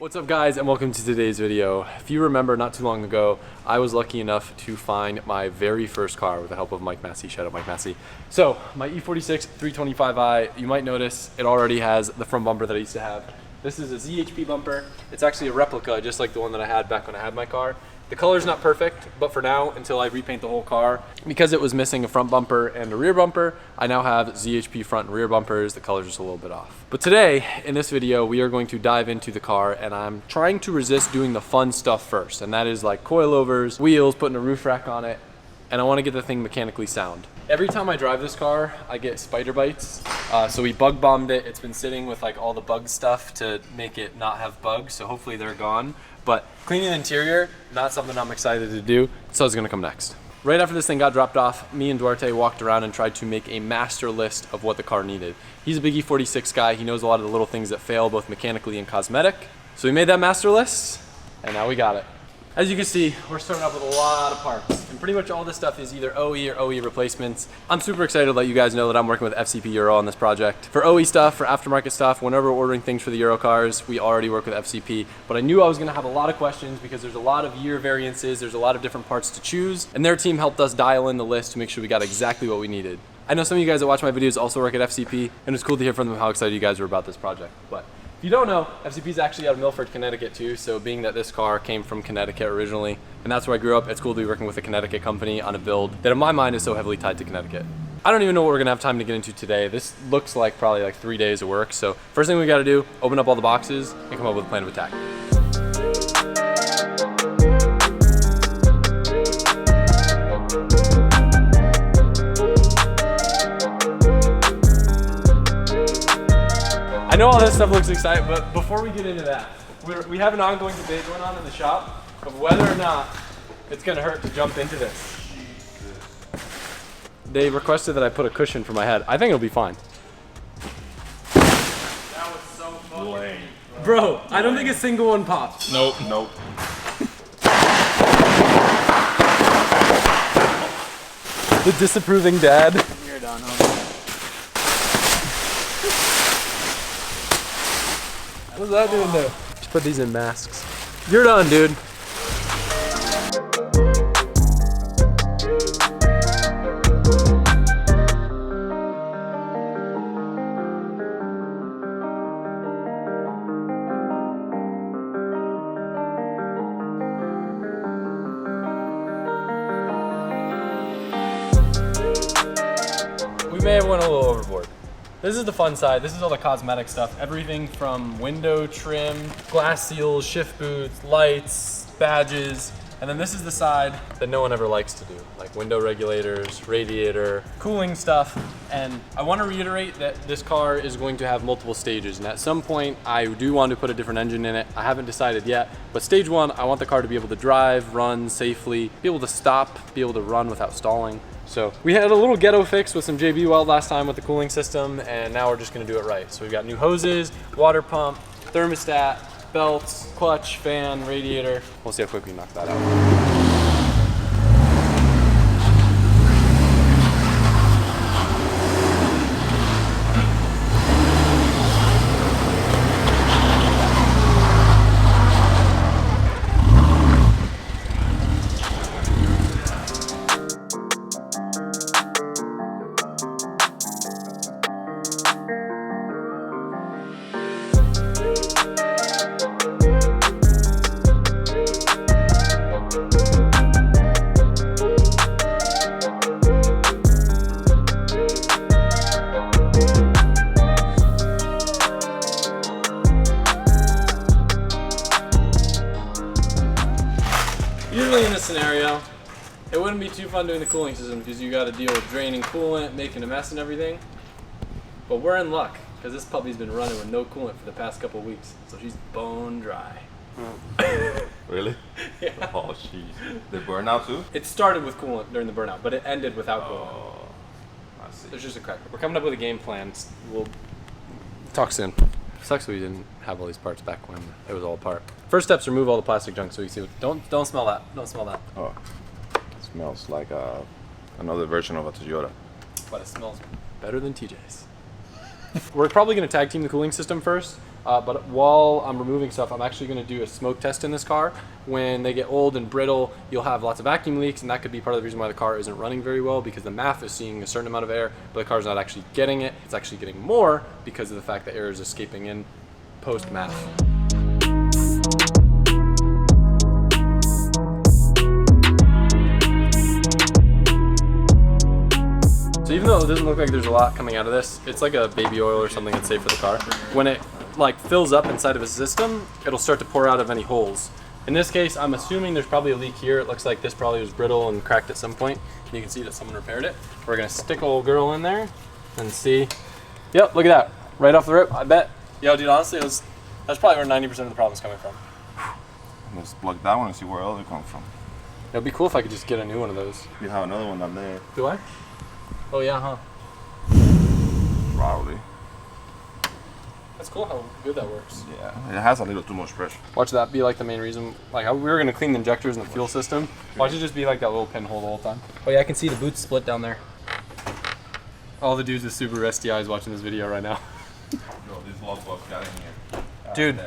What's up guys, and welcome to today's video. If you remember, not too long ago, I was lucky enough to find my very first car with the help of Mike Massey. Shout out Mike Massey. So my E46 325i, you might notice it already has the front bumper that I used to have. This is a ZHP bumper. It's actually a replica, just like the one that I had back when I had my car. The color's not perfect, but for now, until I repaint the whole car, because it was missing a front bumper and a rear bumper, I now have ZHP front and rear bumpers. The color's just a little bit off. But today, in this video, we are going to dive into the car, and I'm trying to resist doing the fun stuff first, and that is like coilovers, wheels, putting a roof rack on it, and I want to get the thing mechanically sound. Every time I drive this car, I get spider bites. So we bug bombed it. It's been sitting with like all the bug stuff to make it not have bugs, so hopefully they're gone. But cleaning the interior, not something I'm excited to do, so it's gonna come next. Right after this thing got dropped off, me and Duarte walked around and tried to make a master list of what the car needed. He's a big E46 guy. He knows a lot of the little things that fail, both mechanically and cosmetic. So we made that master list, and now we got it. As you can see, we're starting off with a lot of parts, and pretty much all this stuff is either OE or OE replacements. I'm super excited to let you guys know that I'm working with FCP Euro on this project. For OE stuff, for aftermarket stuff, whenever we're ordering things for the Euro cars, we already work with FCP, but I knew I was gonna have a lot of questions because there's a lot of year variances, there's a lot of different parts to choose, and their team helped us dial in the list to make sure we got exactly what we needed. I know some of you guys that watch my videos also work at FCP, and it's cool to hear from them how excited you guys were about this project. But if you don't know, FCP is actually out of Milford, Connecticut too, so being that this car came from Connecticut originally, and that's where I grew up, it's cool to be working with a Connecticut company on a build that in my mind is so heavily tied to Connecticut. I don't even know what we're gonna have time to get into today. This looks like probably like 3 days of work, so first thing we gotta do, open up all the boxes and come up with a plan of attack. I know all this stuff looks exciting, but before we get into that, we have an ongoing debate going on in the shop of whether or not it's gonna hurt to jump into this. They requested that I put a cushion for my head. I think it'll be fine. That was so fucking lame. Bro, I don't think a single one popped. Nope. Nope. The disapproving dad. You're done, homie. What's that doing there? Just put these in masks. You're done, dude. We may have went a little overboard. This is the fun side. This is all the cosmetic stuff. Everything from window trim, glass seals, shift boots, lights, badges. And then this is the side that no one ever likes to do, like window regulators, radiator, cooling stuff. And I want to reiterate that this car is going to have multiple stages. And at some point, I do want to put a different engine in it. I haven't decided yet. But stage one, I want the car to be able to drive, run safely, be able to stop, be able to run without stalling. So we had a little ghetto fix with some JB Weld last time with the cooling system, and now we're just gonna do it right. So we've got new hoses, water pump, thermostat, belts, clutch, fan, radiator. We'll see how quick we knock that out. Usually in this scenario, it wouldn't be too fun doing the cooling system because you got to deal with draining coolant, making a mess and everything. But we're in luck because this puppy's been running with no coolant for the past couple of weeks, so she's bone dry. Really? Yeah. Oh, jeez. The burnout too? It started with coolant during the burnout, but it ended without coolant. Oh, I see. There's just a crack. We're coming up with a game plan. We'll talk soon. Sucks we didn't have all these parts back when it was all apart. First step's remove all the plastic junk so you see what, don't smell that. Don't smell that. Oh, it smells like another version of a Toyota. But it smells better than TJ's. We're probably going to tag team the cooling system first, But while I'm removing stuff, I'm actually going to do a smoke test in this car. When they get old and brittle, you'll have lots of vacuum leaks, and that could be part of the reason why the car isn't running very well, because the MAF is seeing a certain amount of air, but the car's not actually getting it. It's actually getting more because of the fact that air is escaping in post-MAF. So even though it doesn't look like there's a lot coming out of this, it's like a baby oil or something that's safe for the car. When it like fills up inside of a system, it'll start to pour out of any holes. In this case, I'm assuming there's probably a leak here. It looks like this probably was brittle and cracked at some point. You can see that someone repaired it. We're gonna stick a little girl in there and see. Yep, look at that. Right off the rip, I bet. Yo, dude, honestly, that's probably where 90% of the problem's coming from. Let's plug that one and see where else it comes from. It'd be cool if I could just get a new one of those. You have another one down there. Do I? Oh yeah, huh? Probably. That's cool how good that works. Yeah, it has a little too much pressure. Watch that be like the main reason. Like how we were gonna clean the injectors and the fuel system. Watch it just be like that little pinhole the whole time. Oh yeah, I can see the boots split down there. All the dudes with Subaru STIs watching this video right now. Yo, these love bugs got in here. Dude,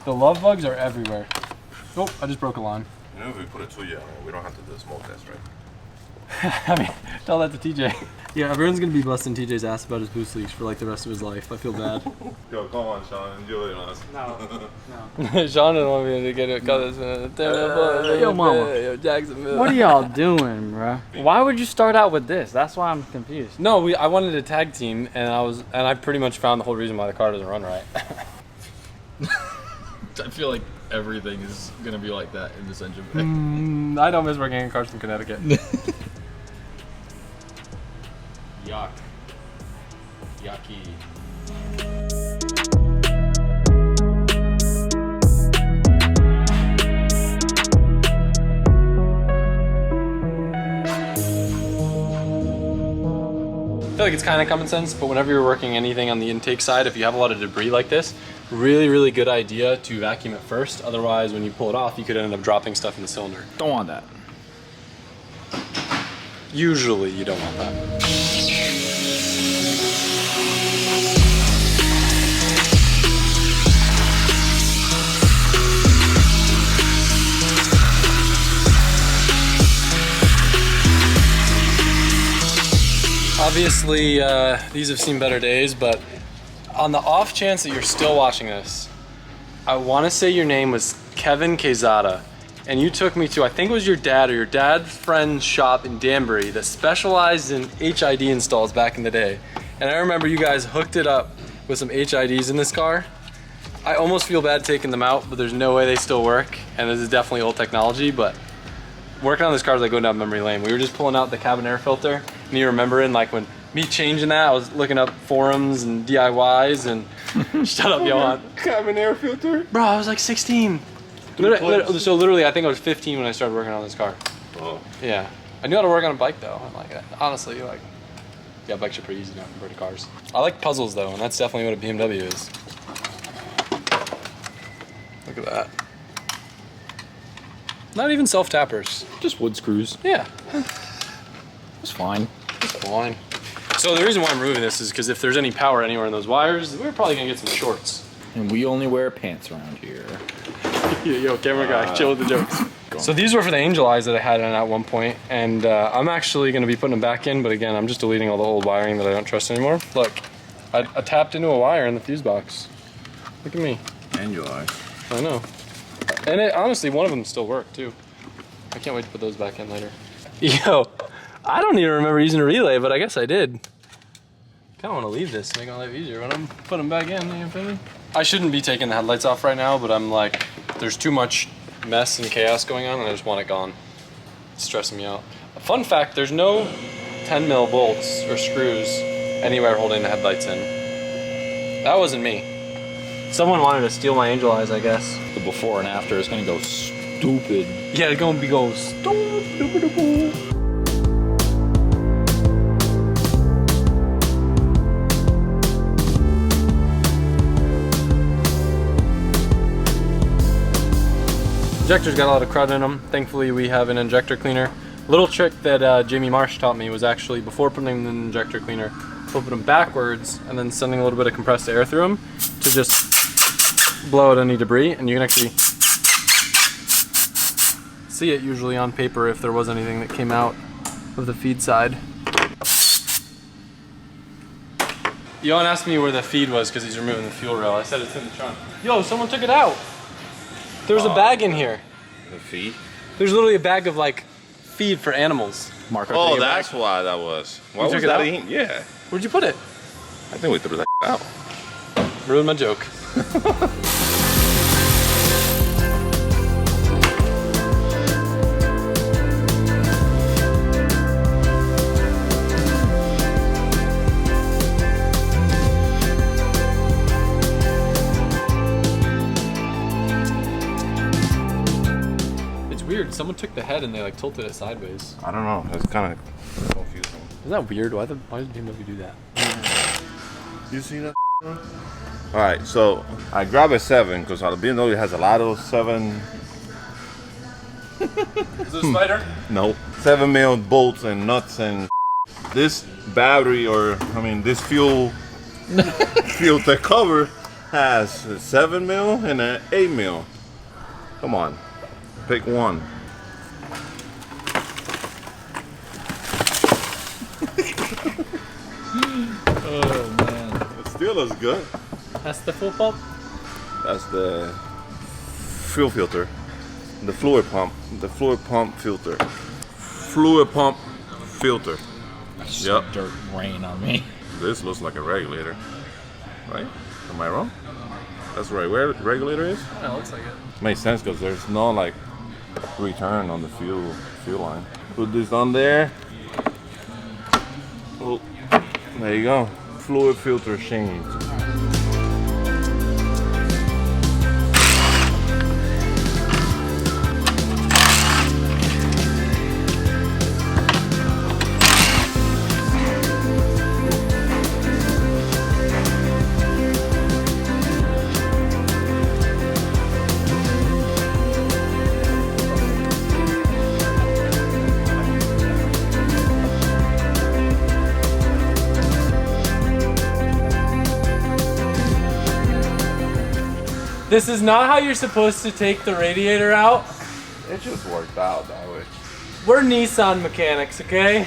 the love bugs are everywhere. Oh, I just broke a line. You know, if we put it to you, we don't have to do the smoke test, right? I mean, tell that to TJ. Yeah, everyone's gonna be busting TJ's ass about his boost leaks for like the rest of his life. I feel bad. Yo, come on, Sean, enjoy it on us. No. Sean didn't want me to get it. Yo, mama. Yo, Jacksonville. What are y'all doing, bro? Why would you start out with this? That's why I'm confused. No, I wanted a tag team, and I pretty much found the whole reason why the car doesn't run right. I feel like everything is gonna be like that in this engine bay. I don't miss working in cars from Connecticut. Yuck. Yucky. I feel like it's kind of common sense, but whenever you're working anything on the intake side, if you have a lot of debris like this, really good idea to vacuum it first. Otherwise, when you pull it off, you could end up dropping stuff in the cylinder. Don't want that. Usually, you don't want that. Obviously, these have seen better days, but on the off chance that you're still watching this, I want to say your name was Kevin Quezada, and you took me to, I think it was your dad or your dad's friend's shop in Danbury that specialized in HID installs back in the day. And I remember you guys hooked it up with some HIDs in this car. I almost feel bad taking them out, but there's no way they still work, and this is definitely old technology, but working on this car is like going down memory lane. We were just pulling out the cabin air filter, and you remembering like when me changing that, I was looking up forums and DIYs and shut up, Johan. Cabin air filter? Bro, I was like 16. So literally, I think I was 15 when I started working on this car. Oh. Yeah. I knew how to work on a bike though. I'm like, honestly, like, yeah, bikes are pretty easy now compared to cars. I like puzzles though, and that's definitely what a BMW is. Look at that. Not even self-tappers. Just wood screws. Yeah. It's fine. It's fine. So the reason why I'm removing this is because if there's any power anywhere in those wires, we're probably gonna get some shorts. And we only wear pants around here. Yo, camera guy, chill with the jokes. So these were for the angel eyes that I had in at one point, and I'm actually gonna be putting them back in, but again, I'm just deleting all the old wiring that I don't trust anymore. Look, I tapped into a wire in the fuse box. Look at me. And your eyes. I know. And honestly, one of them still worked too. I can't wait to put those back in later. Yo, I don't even remember using a relay, but I guess I did. Kind of want to leave this to make my life easier when I'm putting them back in, you feel me? I shouldn't be taking the headlights off right now, but I'm like, there's too much mess and chaos going on and I just want it gone. It's stressing me out. A fun fact, there's no 10 mil bolts or screws anywhere holding the headlights in. That wasn't me. Someone wanted to steal my angel eyes, I guess. The before and after is gonna go stupid. Yeah, it's gonna go stupid. Injectors got a lot of crud in them. Thankfully, we have an injector cleaner. Little trick that Jamie Marsh taught me was actually, before putting them in the injector cleaner, flipping them backwards, and then sending a little bit of compressed air through them to just blow out any debris. And you can actually see it usually on paper if there was anything that came out of the feed side. Johan asked me where the feed was because he's removing the fuel rail. I said it's in the trunk. Yo, someone took it out. There's a bag in here. The feed? There's literally a bag of like feed for animals. Marco. Oh, that's why that was. Why You was took it that out? in? Yeah. Where'd you put it? I think we threw that out. Ruined my joke. It's weird. Someone took the head and they like tilted it sideways. I don't know. It's kind of confusing. Isn't that weird? Why did BMW do that? You see that? All right, so I grab a 7 because BMW has a lot of 7. Is it a spider? No, 7 mil bolts and nuts and this battery, or I mean this fuel filter cover has a 7 mil and an 8 mil. Come on, pick one. Oh man. It still looks good. That's the full pump? That's the fuel filter, the fluid pump filter. Fluid pump filter. Yep. Dirt rain on me. This looks like a regulator, right? Am I wrong? That's right. Where the regulator is? Yeah, it looks like it. Makes sense because there's no like return on the fuel line. Put this on there. Oh, there you go. Fluid filter change. This is not how you're supposed to take the radiator out. It just worked out that way. We're Nissan mechanics, okay?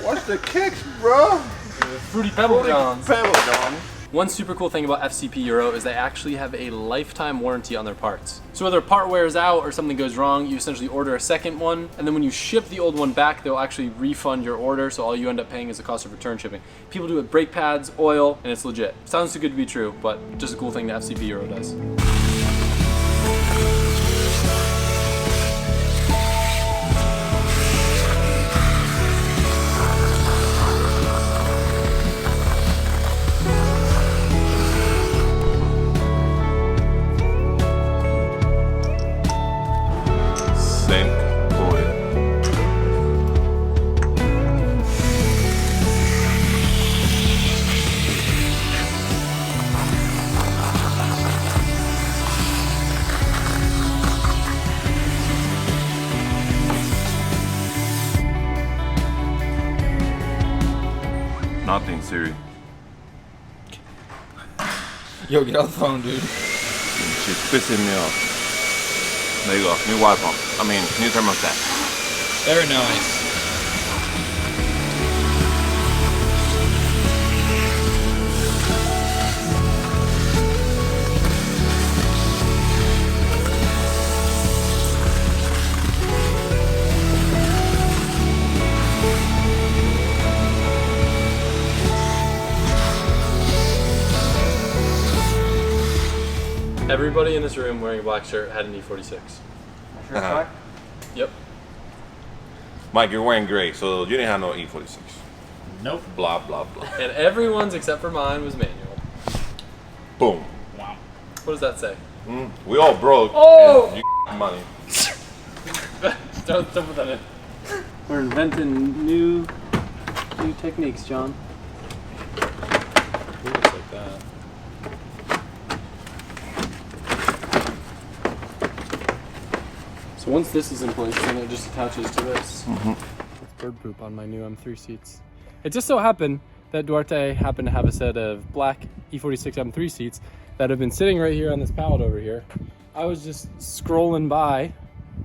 Watch the kicks, bro. Fruity Pebble Johns. Pebble John. One super cool thing about FCP Euro is they actually have a lifetime warranty on their parts. So whether a part wears out or something goes wrong, you essentially order a second one, and then when you ship the old one back, they'll actually refund your order, so all you end up paying is the cost of return shipping. People do it with brake pads, oil, and it's legit. Sounds too good to be true, but just a cool thing that FCP Euro does. Nothing, Siri. Yo, get off the phone, dude. She's pissing me off. There you go. New water pump. I mean, new thermostat. Very nice. Everybody in this room wearing a black shirt had an E46. Yep. Mike, you're wearing gray, so you didn't have no E46. Nope. Blah, blah, blah. And everyone's except for mine was manual. Boom. Wow. What does that say? We all broke. Oh! And you money. Don't put that in. We're inventing new techniques, John. It looks like that. So once this is in place, then it just attaches to this. bird poop on my new M3 seats. It just so happened that Duarte happened to have a set of black E46 M3 seats that have been sitting right here on this pallet over here. I was just scrolling by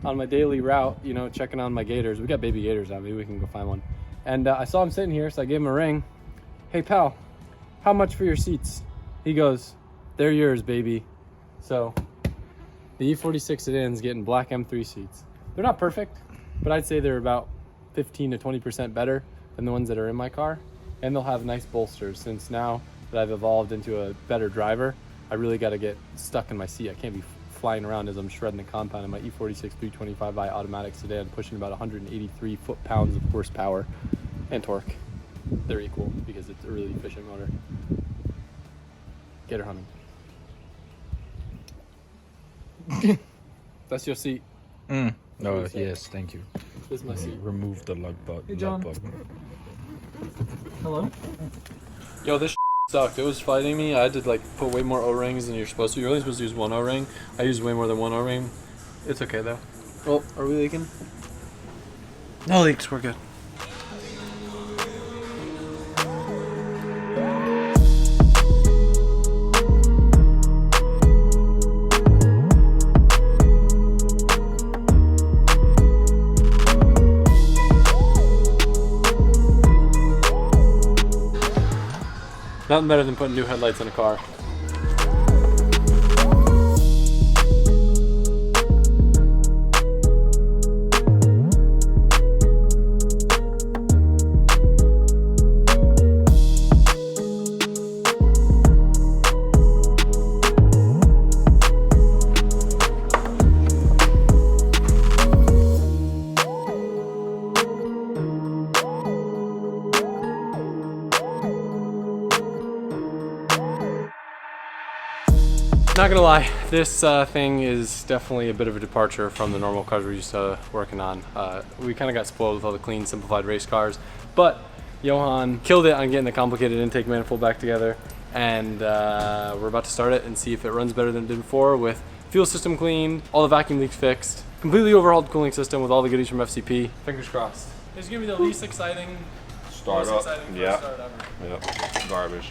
on my daily route, you know, checking on my gators. We got baby gators out, maybe we can go find one. And I saw him sitting here, so I gave him a ring. Hey pal, how much for your seats? He goes, they're yours, baby. So the E46 sedan's getting black M3 seats. They're not perfect, but I'd say they're about 15 to 20% better than the ones that are in my car. And they'll have nice bolsters, since now that I've evolved into a better driver, I really got to get stuck in my seat. I can't be flying around as I'm shredding the compound in my E46 325i automatic sedan, pushing about 183 foot-pounds of horsepower and torque. They're equal because it's a really efficient motor. Gator hunting. That's your seat. Oh, yes, thank you. This is my seat. Remove the lug button. Hey, John. Lug button. Hello? Yo, this sucked. It was fighting me. I had to like put way more O-rings than you're supposed to. You're only supposed to use one O-ring. I used way more than one O-ring. It's okay though. Oh, are we leaking? No leaks, we're good. Nothing better than putting new headlights in a car. Not gonna lie, this thing is definitely a bit of a departure from the normal cars we're used to working on. We kind of got spoiled with all the clean, simplified race cars, but Johan killed it on getting the complicated intake manifold back together, and we're about to start it and see if it runs better than it did before, with fuel system cleaned, all the vacuum leaks fixed, completely overhauled cooling system with all the goodies from FCP. Fingers crossed. It's gonna be the least exciting Startup. Yeah. start ever. Yep. Garbage.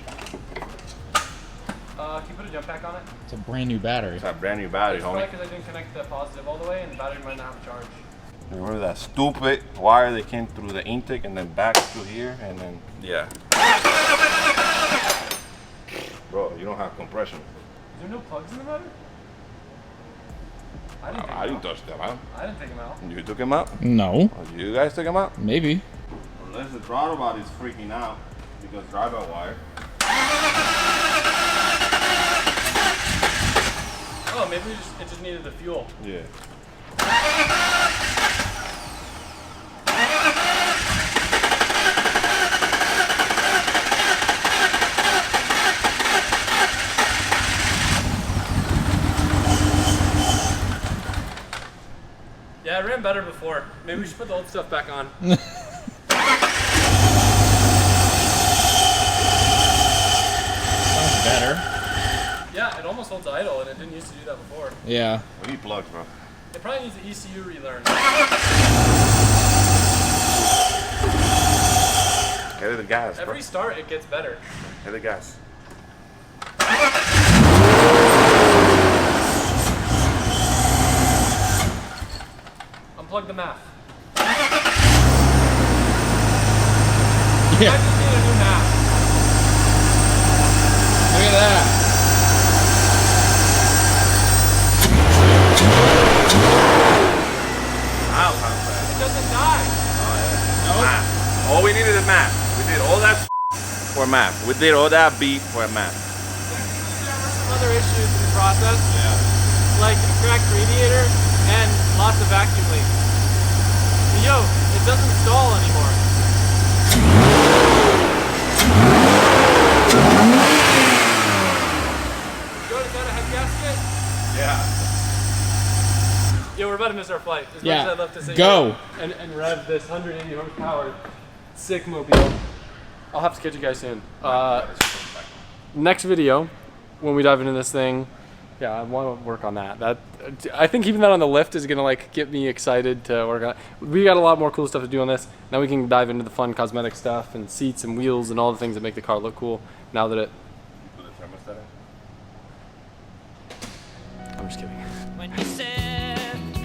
Can you put a jump pack on it? It's a brand new battery. It's a brand new battery, It's homie. probably because I didn't connect the positive all the way and the battery might not have a charge. Remember that stupid wire that came through the intake and then back through here and then, yeah. Bro, you don't have compression. Is there no plugs in the motor? I didn't touch them out. I didn't take them out. You took him out? No. Oh, you guys took him out? Maybe. Unless the throttle body is freaking out because drive-out wire. Oh, maybe it just needed the fuel. Yeah. Yeah, it ran better before. Maybe we should put the old stuff back on. Sounds better. Yeah, it almost holds idle, and it didn't used to do that before. Yeah. We need plugs, bro. It probably needs the ECU relearned. Get the gas, bro. Every start, it gets better. Get the gas. Unplug the MAF. Yeah. I just need a new MAF. Look at that. It doesn't die. All we needed is math. We did all that for math. We did all that beat for math. There were some other issues in the process, like a cracked radiator and lots of vacuum leaks. But yo, it doesn't stall anymore. Yo, is that a head gasket? Yeah. Yo, we're about to miss our flight. As Yeah. much as I'd love to say Go. and rev this 180 horsepower sick mobile. I'll have to catch you guys soon. Next video, when we dive into this thing, Yeah, I want to work on that. I think keeping that on the lift is gonna like get me excited to work on it. We got a lot more cool stuff to do on this. Now we can dive into the fun cosmetic stuff and seats and wheels and all the things that make the car look cool. Now that I'm just kidding. When you said